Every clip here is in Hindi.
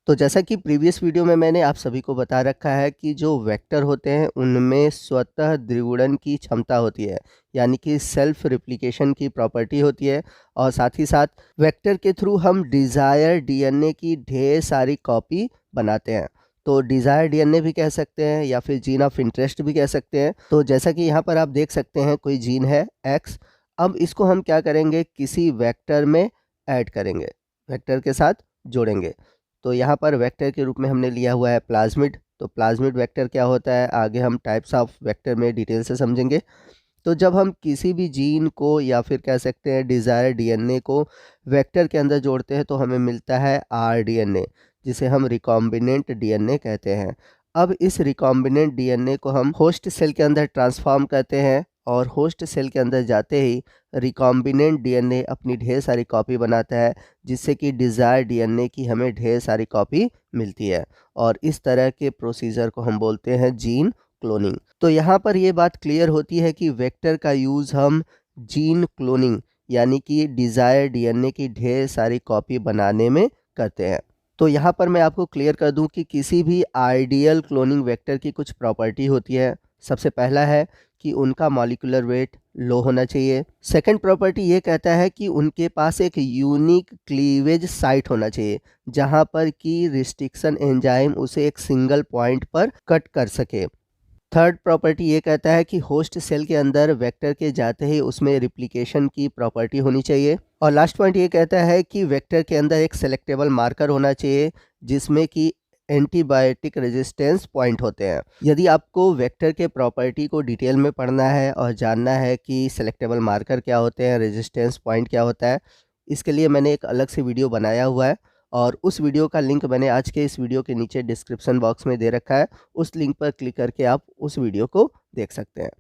तो जैसा कि प्रीवियस वीडियो में मैंने आप सभी को बता रखा है कि जो वेक्टर होते हैं उनमें स्वतः द्विगुणन की क्षमता होती है, यानी कि सेल्फ रिप्लिकेशन की प्रॉपर्टी होती है। और साथ ही साथ वेक्टर के थ्रू हम डिज़ायर डीएनए की ढेर सारी कॉपी बनाते हैं। तो डिज़ायर डीएनए भी कह सकते हैं या फिर जीन ऑफ इंटरेस्ट भी कह सकते हैं। तो जैसा कि यहाँ पर आप देख सकते हैं कोई जीन है एक्स। अब इसको हम क्या करेंगे, किसी वेक्टर में ऐड करेंगे, वेक्टर के साथ जोड़ेंगे। तो यहाँ पर वेक्टर के रूप में हमने लिया हुआ है प्लाज्मिड। तो प्लाज्मिड वेक्टर क्या होता है, आगे हम टाइप्स ऑफ वेक्टर में डिटेल से समझेंगे। तो जब हम किसी भी जीन को या फिर कह सकते हैं डिज़ायर डीएनए को वेक्टर के अंदर जोड़ते हैं तो हमें मिलता है आरडीएनए, जिसे हम रिकॉम्बिनेंट डीएनए कहते हैं। अब इस रिकॉम्बिनेंट डीएनए को हम होस्ट सेल के अंदर ट्रांसफॉर्म करते हैं और होस्ट सेल के अंदर जाते ही रिकॉम्बिनेंट डीएनए अपनी ढेर सारी कॉपी बनाता है, जिससे कि डिज़ायर डीएनए की हमें ढेर सारी कॉपी मिलती है। और इस तरह के प्रोसीजर को हम बोलते हैं जीन क्लोनिंग। तो यहाँ पर ये बात क्लियर होती है कि वेक्टर का यूज़ हम जीन क्लोनिंग यानी कि डिज़ायर डीएनए की ढेर सारी कॉपी बनाने में करते हैं। तो यहाँ पर मैं आपको क्लियर कर दूं कि किसी भी आइडियल क्लोनिंग वेक्टर की कुछ प्रॉपर्टी होती है। सबसे पहला है कि उनका मॉलिक्यूलर वेट लो होना चाहिए। सेकंड प्रॉपर्टी ये कहता है कि उनके पास एक यूनिक क्लीवेज साइट होना चाहिए, जहाँ पर कि रिस्ट्रिक्शन एंजाइम उसे एक सिंगल पॉइंट पर कट कर सके। थर्ड प्रॉपर्टी ये कहता है कि होस्ट सेल के अंदर वेक्टर के जाते ही उसमें रिप्लिकेशन की प्रॉपर्टी होनी चाहिए। और लास्ट पॉइंट ये कहता है कि वेक्टर के अंदर एक सेलेक्टेबल मार्कर होना चाहिए, जिसमें कि एंटीबायोटिक रेजिस्टेंस पॉइंट होते हैं। यदि आपको वेक्टर के प्रॉपर्टी को डिटेल में पढ़ना है और जानना है कि सेलेक्टेबल मार्कर क्या होते हैं, रेजिस्टेंस पॉइंट क्या होता है, इसके लिए मैंने एक अलग से वीडियो बनाया हुआ है और उस वीडियो का लिंक मैंने आज के इस वीडियो के नीचे डिस्क्रिप्शन बॉक्स में दे रखा है। उस लिंक पर क्लिक करके आप उस वीडियो को देख सकते हैं।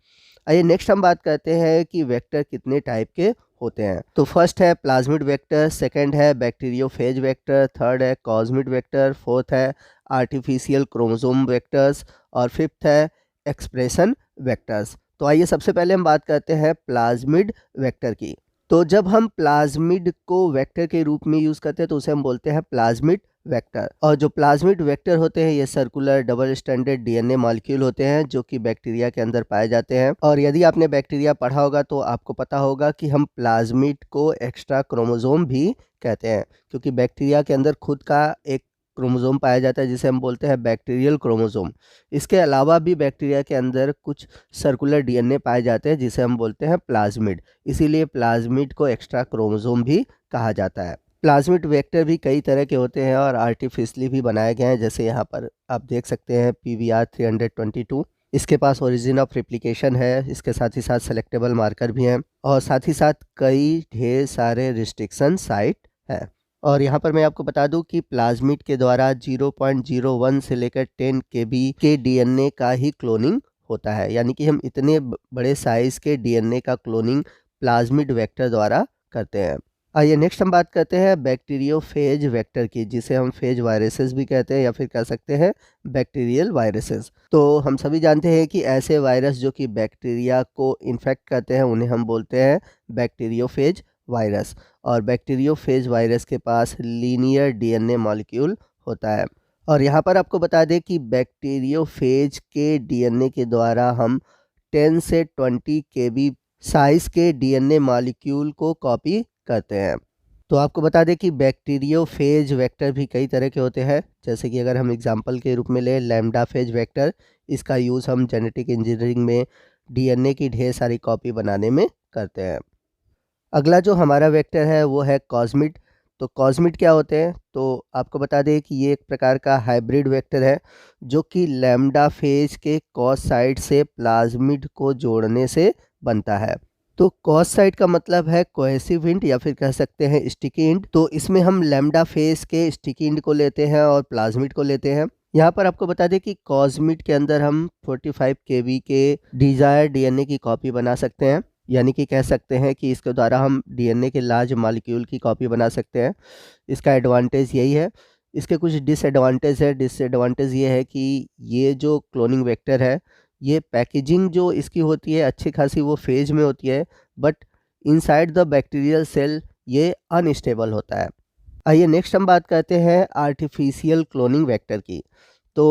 आइए नेक्स्ट हम बात करते हैं कि वेक्टर कितने टाइप के होते हैं। तो फर्स्ट है प्लाज्मिड वेक्टर, सेकंड है बैक्टीरियोफेज वेक्टर, थर्ड है कॉस्मिड वेक्टर, फोर्थ है आर्टिफिशियल क्रोमोसोम वेक्टर्स और फिफ्थ है एक्सप्रेशन वेक्टर्स। तो आइए सबसे पहले हम बात करते हैं प्लाज्मिड वेक्टर की। तो जब हम प्लाज्मिड को वेक्टर के रूप में यूज़ करते हैं तो उसे हम बोलते हैं प्लाज्मिड वेक्टर। और जो प्लाज्मिड वेक्टर होते हैं ये circular double standard DNA molecule होते हैं जो कि बैक्टीरिया के अंदर पाए जाते हैं। और यदि आपने बैक्टीरिया पढ़ा होगा तो आपको पता होगा कि हम प्लाज्मिड को एक्स्ट्रा क्रोमोसोम भी कहते हैं, क्योंकि बैक्टीरिया के अंदर खुद का एक क्रोमोसोम पाया जाता है जिसे हम बोलते हैं बैक्टीरियल क्रोमोसोम। इसके अलावा भी बैक्टीरिया के अंदर कुछ सर्कुलर डीएनए पाए जाते हैं जिसे हम बोलते हैं प्लाज्मिड, इसीलिए प्लाज्मिड को एक्स्ट्रा क्रोमोसोम भी कहा जाता है। प्लाज्मिड वेक्टर भी कई तरह के होते हैं और आर्टिफिशियली भी बनाए गए हैं, जैसे यहाँ पर आप देख सकते हैं PVR 322। इसके पास ओरिजिन ऑफ रिप्लिकेशन है, इसके साथ ही साथ सेलेक्टेबल मार्कर भी हैं और साथ ही साथ कई ढेर सारे रिस्ट्रिक्शन साइट है। और यहाँ पर मैं आपको बता दूं कि प्लाज्मिड के द्वारा 0.01 से लेकर 10 kb के डीएनए का ही क्लोनिंग होता है, यानी कि हम इतने बड़े साइज के डीएनए का क्लोनिंग प्लाज्मिड वेक्टर द्वारा करते हैं। आइए नेक्स्ट हम बात करते हैं बैक्टीरियोफेज वेक्टर की, जिसे हम फेज वायरसेस भी कहते हैं या फिर कह सकते हैं बैक्टीरियल वायरसेस। तो हम सभी जानते हैं कि ऐसे वायरस जो कि बैक्टीरिया को इन्फेक्ट करते हैं उन्हें हम बोलते हैं बैक्टीरियोफेज वायरस। और बैक्टीरियोफेज वायरस के पास लीनियर डीएनए मॉलिक्यूल होता है। और यहाँ पर आपको बता दें कि बैक्टीरियोफेज के डीएनए के द्वारा हम 10 से 20 kb साइज के डीएनए मॉलिक्यूल को कॉपी करते हैं। तो आपको बता दें कि बैक्टीरियोफेज वेक्टर भी कई तरह के होते हैं, जैसे कि अगर हम एग्जांपल के रूप में लें लैम्डा फेज वेक्टर, इसका यूज़ हम जेनेटिक इंजीनियरिंग में डीएनए की ढेर सारी कॉपी बनाने में करते हैं। अगला जो हमारा वेक्टर है वो है कॉस्मिड। तो कॉस्मिड क्या होते हैं, तो आपको बता दें कि ये एक प्रकार का हाइब्रिड वेक्टर है जो कि लैम्डा फेज के कॉस साइड से प्लाज्मिड को जोड़ने से बनता है। तो कॉस साइड का मतलब है कोहेसिव इंट या फिर कह सकते हैं स्टिकी इंट। तो इसमें हम लैम्डा फेज के स्टिकी इंट को लेते हैं और प्लाज्मिड को लेते हैं। यहाँ पर आपको बता दें कि कॉस्मिड के अंदर हम 45 kb के डिजायर डीएनए की कॉपी बना सकते हैं, यानी कि कह सकते हैं कि इसके द्वारा हम डीएनए के लार्ज मॉलिक्यूल की कॉपी बना सकते हैं। इसका एडवांटेज यही है। इसके कुछ डिसएडवांटेज है। डिसएडवांटेज ये है कि ये जो क्लोनिंग वेक्टर है ये पैकेजिंग जो इसकी होती है अच्छी खासी वो फेज में होती है, but inside the bacterial cell ये अनस्टेबल होता है। आइए नेक्स्ट हम बात करते हैं आर्टिफिशियल क्लोनिंग वेक्टर की। तो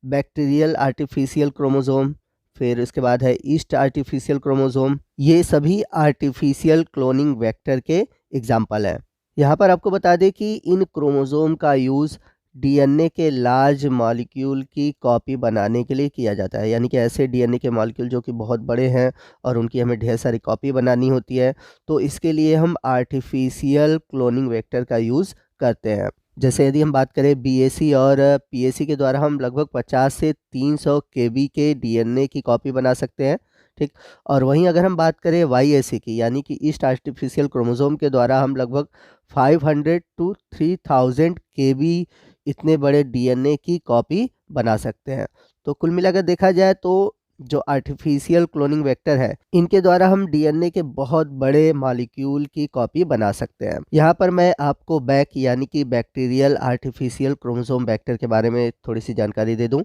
बैक्टीरियल आर्टिफिशियल क्रोमोसोम, फिर उसके बाद है ईस्ट आर्टिफिशियल क्रोमोसोम, ये सभी आर्टिफिशियल क्लोनिंग वेक्टर के एग्जाम्पल हैं। यहाँ पर आपको बता दें कि इन क्रोमोसोम का यूज़ डीएनए के लार्ज मॉलिक्यूल की कॉपी बनाने के लिए किया जाता है, यानी कि ऐसे डीएनए के मॉलिक्यूल जो कि बहुत बड़े हैं और उनकी हमें ढेर सारी कॉपी बनानी होती है, तो इसके लिए हम आर्टिफिशियल क्लोनिंग वेक्टर का यूज़ करते हैं। जैसे यदि हम बात करें बीएसी और पीएसी के द्वारा हम लगभग 50 से 300 केबी के डीएनए की कॉपी बना सकते हैं, ठीक। और वहीं अगर हम बात करें वाईएसी की, यानी कि ईस्ट आर्टिफिशियल क्रोमोसोम के द्वारा हम लगभग 500 टू 3000 केबी इतने बड़े डीएनए की कॉपी बना सकते हैं। तो कुल मिलाकर देखा जाए तो जो आर्टिफिशियल क्लोनिंग वेक्टर है, इनके द्वारा हम डीएनए के बहुत बड़े मॉलिक्यूल की कॉपी बना सकते हैं। यहाँ पर मैं आपको बैक यानी कि बैक्टीरियल आर्टिफिशियल क्रोमोसोम वेक्टर के बारे में थोड़ी सी जानकारी दे दूँ।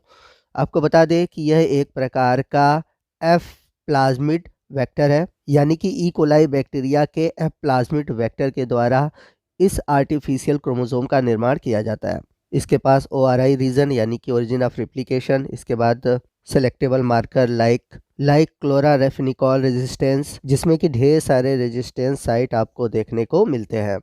आपको बता दें कि यह एक प्रकार का एफ प्लाज्मिड वेक्टर है, यानी कि ई कोलाई बैक्टीरिया के एफ प्लाज्मिड वेक्टर के द्वारा इस आर्टिफिशियल क्रोमोसोम का निर्माण किया जाता है। इसके पास ORI रीजन यानी कि ओरिजिन ऑफ रिप्लिकेशन, इसके बाद सेलेक्टेबल मार्कर लाइक क्लोरारेफिनिकॉल रेजिस्टेंस, जिसमें कि ढेर सारे रेजिस्टेंस साइट आपको देखने को मिलते हैं।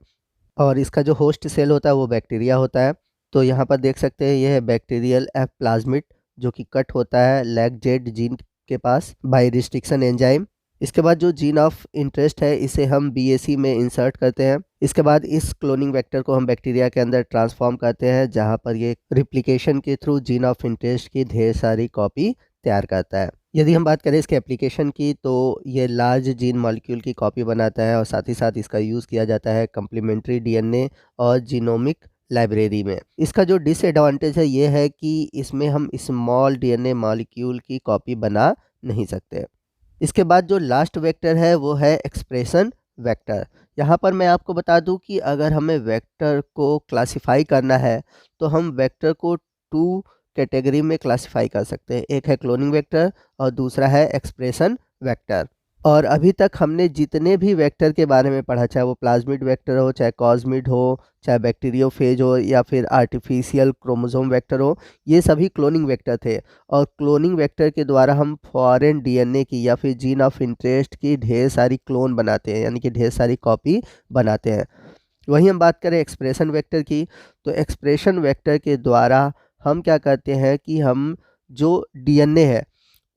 और इसका जो होस्ट सेल होता है वो बैक्टीरिया होता है। तो यहाँ पर देख सकते हैं यह है बैक्टीरियल एफ प्लाज्मिड जो कि कट होता है लैग जेड जीन के पास बाय रिस्ट्रिक्शन एंजाइम। इसके बाद जो जीन ऑफ इंटरेस्ट है इसे हम बीएसी में इंसर्ट करते हैं। इसके बाद इस क्लोनिंग वेक्टर को हम बैक्टीरिया के अंदर ट्रांसफॉर्म करते हैं, जहाँ पर ये रिप्लिकेशन के थ्रू जीन ऑफ इंटरेस्ट की ढेर सारी कॉपी तैयार करता है। यदि हम बात करें इसके एप्लीकेशन की, तो ये लार्ज जीन मॉलिक्यूल की कॉपी बनाता है और साथ ही साथ इसका यूज़ किया जाता है कम्प्लीमेंट्री डीएनए और जीनोमिक लाइब्रेरी में। इसका जो डिसएडवांटेज है ये है कि इसमें हम स्मॉल डीएनए मॉलिक्यूल की कॉपी बना नहीं सकते। इसके बाद जो लास्ट वेक्टर है वो है एक्सप्रेशन वेक्टर। यहाँ पर मैं आपको बता दूं कि अगर हमें वेक्टर को क्लासिफाई करना है तो हम वेक्टर को 2 कैटेगरी में क्लासिफाई कर सकते हैं। एक है क्लोनिंग वेक्टर और दूसरा है एक्सप्रेशन वेक्टर। और अभी तक हमने जितने भी वेक्टर के बारे में पढ़ा, चाहे वो प्लाज्मिड वेक्टर हो, चाहे कॉस्मिड हो, चाहे बैक्टीरियोफेज हो या फिर आर्टिफिशियल क्रोमोसोम वेक्टर हो, ये सभी क्लोनिंग वेक्टर थे। और क्लोनिंग वेक्टर के द्वारा हम फॉरेन डीएनए की या फिर जीन ऑफ इंटरेस्ट की ढेर सारी क्लोन बनाते हैं, यानी कि ढेर सारी कॉपी बनाते हैं। वहीं हम बात करें एक्सप्रेशन वेक्टर की, तो एक्सप्रेशन वेक्टर के द्वारा हम क्या करते हैं कि हम जो डीएनए है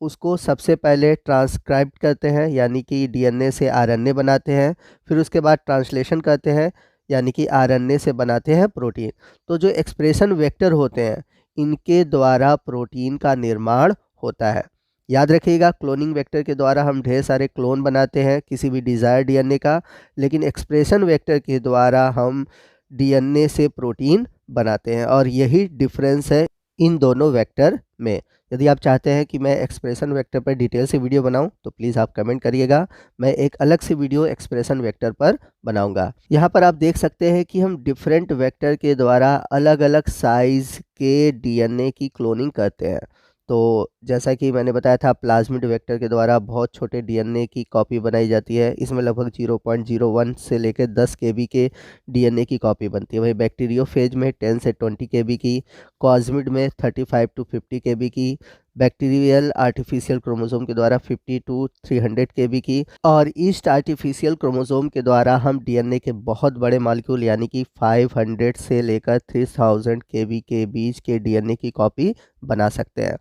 उसको सबसे पहले ट्रांसक्राइब करते हैं, यानी कि डीएनए से आरएनए बनाते हैं। फिर उसके बाद ट्रांसलेशन करते हैं, यानी कि आरएनए से बनाते हैं प्रोटीन। तो जो एक्सप्रेशन वेक्टर होते हैं इनके द्वारा प्रोटीन का निर्माण होता है। याद रखिएगा, क्लोनिंग वेक्टर के द्वारा हम ढेर सारे क्लोन बनाते हैं किसी भी डिज़ायर डीएनए का, लेकिन एक्सप्रेशन वेक्टर के द्वारा हम डीएनए से प्रोटीन बनाते हैं। और यही डिफरेंस है इन दोनों वेक्टर में। यदि आप चाहते हैं कि मैं एक्सप्रेशन वेक्टर पर डिटेल से वीडियो बनाऊं तो प्लीज़ आप कमेंट करिएगा, मैं एक अलग से वीडियो एक्सप्रेशन वेक्टर पर बनाऊंगा। यहाँ पर आप देख सकते हैं कि हम डिफरेंट वेक्टर के द्वारा अलग अलग साइज़ के डीएनए की क्लोनिंग करते हैं। तो जैसा कि मैंने बताया था, प्लाज्मिड वेक्टर के द्वारा बहुत छोटे डीएनए की कॉपी बनाई जाती है। इसमें लगभग 0.01 से लेकर 10 केबी के डीएनए की कॉपी बनती है। वहीं बैक्टीरियोफेज में 10 से 20 केबी की, कॉस्मिड में 35 टू 50 केबी की, बैक्टीरियल आर्टिफिशियल क्रोमोसोम के द्वारा 50 टू 300 केबी की, और ईस्ट आर्टिफिशियल क्रोमोसोम के द्वारा हम डीएनए के बहुत बड़े मॉलिक्यूल यानी कि 500 से लेकर 3000 केबी के बीच के डीएनए की कॉपी बना सकते हैं।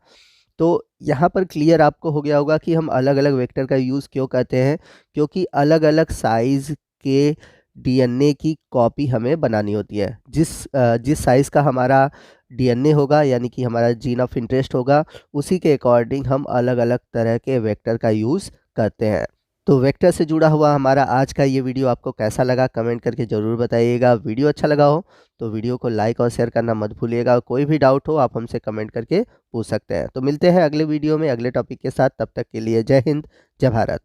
तो यहाँ पर क्लियर आपको हो गया होगा कि हम अलग अलग वेक्टर का यूज़ क्यों करते हैं, क्योंकि अलग अलग साइज़ के डीएनए की कॉपी हमें बनानी होती है। जिस साइज़ का हमारा डीएनए होगा, यानी कि हमारा जीन ऑफ इंटरेस्ट होगा, उसी के अकॉर्डिंग हम अलग अलग तरह के वेक्टर का यूज़ करते हैं। तो वेक्टर से जुड़ा हुआ हमारा आज का ये वीडियो आपको कैसा लगा कमेंट करके ज़रूर बताइएगा। वीडियो अच्छा लगा हो तो वीडियो को लाइक और शेयर करना मत भूलिएगा। कोई भी डाउट हो आप हमसे कमेंट करके पूछ सकते हैं। तो मिलते हैं अगले वीडियो में अगले टॉपिक के साथ। तब तक के लिए जय हिंद, जय भारत।